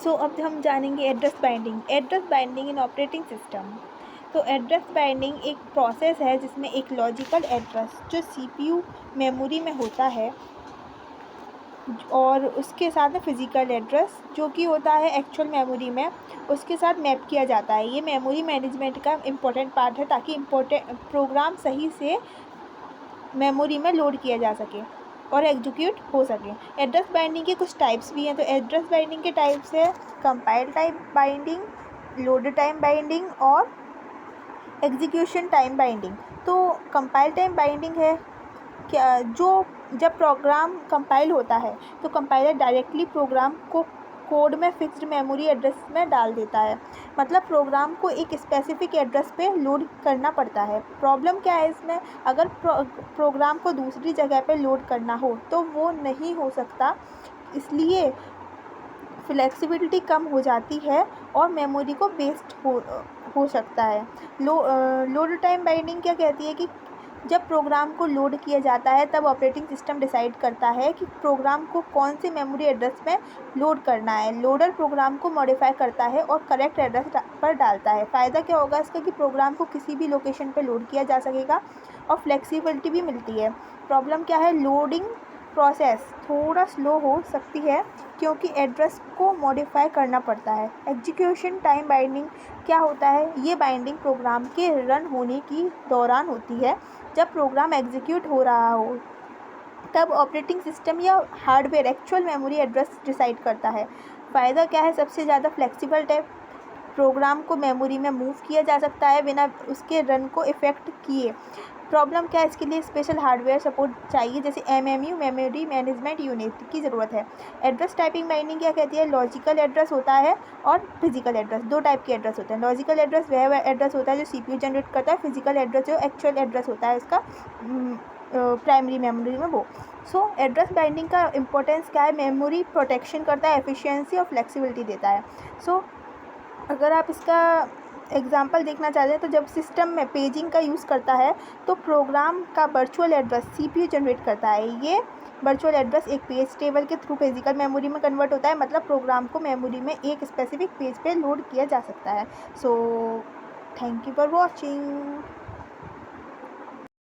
सो अब हम जानेंगे एड्रेस बाइंडिंग इन ऑपरेटिंग सिस्टम। तो एड्रेस बाइंडिंग एक प्रोसेस है जिसमें एक लॉजिकल एड्रेस जो सीपीयू मेमोरी में होता है और उसके साथ में फ़िज़िकल एड्रेस जो कि होता है एक्चुअल मेमोरी में, उसके साथ मैप किया जाता है। ये मेमोरी मैनेजमेंट का इम्पोर्टेंट पार्ट है ताकि प्रोग्राम सही से मेमोरी में लोड किया जा सके और एग्जीक्यूट हो सके। एड्रेस बाइंडिंग के कुछ टाइप्स भी हैं। तो एड्रेस बाइंडिंग के टाइप्स है compile type binding, load time binding और एग्जीक्यूशन टाइम बाइंडिंग। तो कंपाइल टाइम बाइंडिंग है क्या, जो जब प्रोग्राम कंपाइल होता है तो कंपाइलर डायरेक्टली प्रोग्राम को कोड में फिक्स्ड मेमोरी एड्रेस में डाल देता है। मतलब प्रोग्राम को एक स्पेसिफिक एड्रेस पे लोड करना पड़ता है। प्रॉब्लम क्या है इसमें, अगर प्रोग्राम को दूसरी जगह पे लोड करना हो तो वो नहीं हो सकता, इसलिए फ्लेक्सिबिलिटी कम हो जाती है और मेमोरी को वेस्ट हो सकता है। लोड टाइम बाइंडिंग क्या कहती है कि जब प्रोग्राम को लोड किया जाता है तब ऑपरेटिंग सिस्टम डिसाइड करता है कि प्रोग्राम को कौन से मेमोरी एड्रेस में लोड करना है। लोडर प्रोग्राम को मॉडिफाई करता है और करेक्ट एड्रेस पर डालता है। फ़ायदा क्या होगा इसका कि प्रोग्राम को किसी भी लोकेशन पर लोड किया जा सकेगा और फ्लेक्सिबिलिटी भी मिलती है। प्रॉब्लम क्या है, लोडिंग प्रोसेस थोड़ा स्लो हो सकती है क्योंकि एड्रेस को मॉडिफाई करना पड़ता है। एग्जीक्यूशन टाइम बाइंडिंग क्या होता है, ये बाइंडिंग प्रोग्राम के रन होने की दौरान होती है। जब प्रोग्राम एग्जीक्यूट हो रहा हो तब ऑपरेटिंग सिस्टम या hardware actual memory address decide करता है। फ़ायदा क्या है, सबसे ज़्यादा फ्लेक्सिबल टाइप प्रोग्राम को मेमोरी में मूव किया जा सकता है बिना उसके रन को इफ़ेक्ट किए। प्रॉब्लम क्या है, इसके लिए स्पेशल हार्डवेयर सपोर्ट चाहिए जैसे एमएमयू मेमोरी मैनेजमेंट यूनिट की ज़रूरत है। एड्रेस टाइपिंग बाइंडिंग क्या कहती है, लॉजिकल एड्रेस होता है और फिजिकल एड्रेस, दो टाइप के एड्रेस होते हैं। लॉजिकल एड्रेस वह एड्रेस होता है जो सीपीयू जनरेट करता है, फिजिकल एड्रेस जो एक्चुअल एड्रेस होता है उसका प्राइमरी मेमोरी में वो। सो एड्रेस बाइंडिंग का इंपॉर्टेंस क्या है, मेमोरी प्रोटेक्शन करता है, एफिशिएंसी और फ्लेक्सिबिलिटी देता है। सो अगर आप इसका एग्जाम्पल देखना चाहते हैं तो जब सिस्टम में पेजिंग का यूज़ करता है तो प्रोग्राम का वर्चुअल एड्रेस सीपीयू जनरेट करता है। ये वर्चुअल एड्रेस एक पेज टेबल के थ्रू फिजिकल मेमोरी में कन्वर्ट होता है। मतलब प्रोग्राम को मेमोरी में एक स्पेसिफिक पेज पे लोड किया जा सकता है। So thank you for watching.